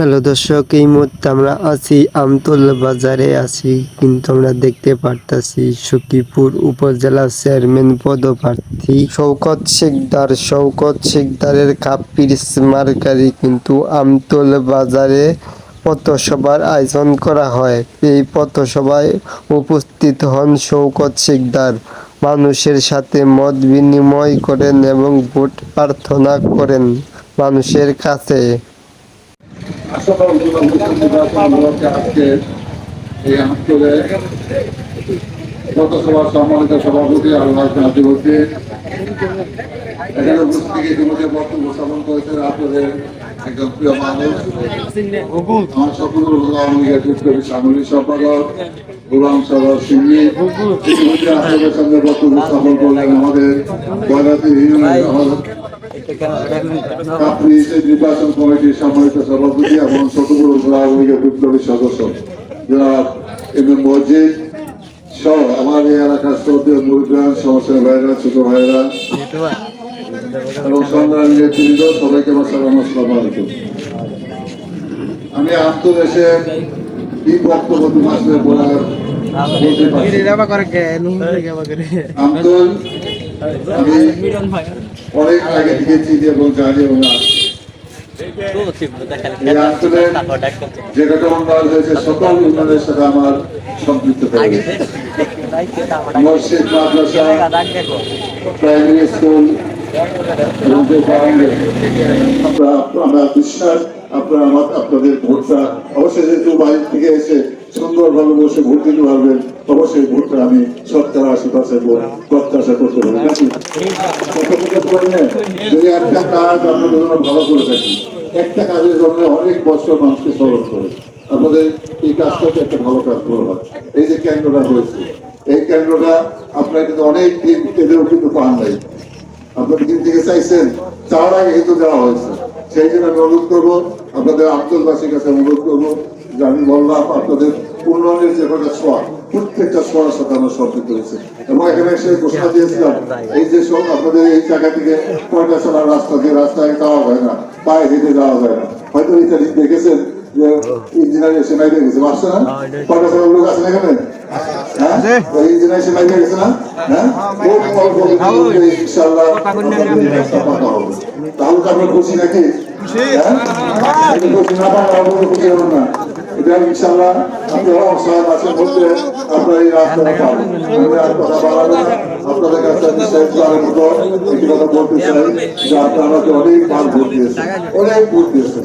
Hello দর্শক, এই মুহূর্তে আমরা আছি আমতলা বাজারে আছি, কিন্তু আমরা দেখতে পারতাছি সখীপুর উপজেলা চেয়ারম্যান পদপ্রার্থী শওকত শিকদারের কাপির মার্কারি কিন্তু আমতলা বাজারে পথসভার আয়োজন করা হয়। এই পথসভায় উপস্থিত হন শওকত শিকদার, মানুষের সাথে মত বিনিময় করেন এবং ভোট প্রার্থনা করেন মানুষের কাছে। আজকে এই অঞ্চলে পথসভার সম্মানিত সভাপতি আল্লাহ নাজিবুদ্দিন এখানে উপস্থিত ইতিমধ্যে বক্তব্য স্থাপন করেছেন। আপনাদের একজন প্রিয় মানুষ আমার সকল সামরিক সম্পাদক গোলাম সদর সিংহী ইতিমধ্যে আপনাদের সামনে বক্তব্য স্থাপন করলেন। আমাদের নির্বাচন কমিটির সম্মানিত সভাপতি এবং সকল বিপ্লবী সদস্য জনাব এমএম মসজিদ সহ আমার এই এলাকার শ্রদ্ধেয় মুরব্বিয়ান, সমস্যা ভাইরা, ছোট ভাইরা এবং সংগ্রামী নেতৃবৃন্দ, সবাইকে আমার সালাম আসসালামু আলাইকুম। আমি আন্তদেশে কি বক্তব্য আসলে বলার অনেক আগে থেকে চিনি এবং জানি এবং যে কটা উন্নয়ন হয়েছে সকল উন্নয়নের সাথে আমার সম্পৃক্ত মসজিদ, মাদ্রাসা, প্রাইমারি স্কুল, আমরা বিশ্বাস আপনাদের ভোটটা অবশ্যই, যেহেতু বাইরে থেকে এসে সুন্দরভাবে বসে ভোট দিতে পারবেন, অবশ্যই ভোটটা আমি 70-80% প্রত্যাশা করতে পারি নাকি। যদি একটা কাজ আপনাদের জন্য ভালো করে থাকি, একটা কাজের জন্য অনেক বছর মানুষকে স্মরণ করে, আপনাদের এই কাজটাকে একটা ভালো কাজ করা হয়। এই যে কেন্দ্রটা হয়েছে, এই কেন্দ্রটা আপনারা কিন্তু অনেক দিন এদেরও কিন্তু পান নাই, আপনাদের দিন থেকে চাইছেন, চাওয়ার আগে কিন্তু দেওয়া হয়েছে। সেই জন্য আমি অনুরোধ করবো, আপনাদের আমতলবাসীর কাছে অনুরোধ করবো যে আমি বললাম আপনাদের উন্নয়নের যে কটা ছোঁয়া, প্রত্যেকটা ছোঁয়ার সাথে আমরা সম্পৃক্ত হয়েছে। এবং এখানে এসে ঘোষণা দিয়েছিলাম, এই যে সব আপনাদের এই জায়গা থেকে কয়টা চলার রাস্তা, যে রাস্তায় যাওয়া যায় না, পায়ে হেঁটে যাওয়া যায় না, হয়তো এটা দেখেছেন যে ইঞ্জিনিয়ার এসে নাই গেছে, আসছে না, কয়টা চলার লোক আছে এখানে, হ্যাঁ ইঞ্জিনিয়ার এসে নাই গেছে না, হ্যাঁ ইনশাআল্লাহ তাহলে তো আমরা খুশি নাকি, খুশি না খুশি হবেন না। এটা ইনশাআল্লাহ আপনারা অসহায় মাসের মধ্যে আপনারা এই রাস্তাটা পাবেন। আমি আর কথা বাড়াবো না, আপনাদের কাছে মতো একটি কথা বলতে চাই যে আপনারা আমাকে অনেক ভোট দিয়েছেন, অনেক ভোট দিয়েছেন।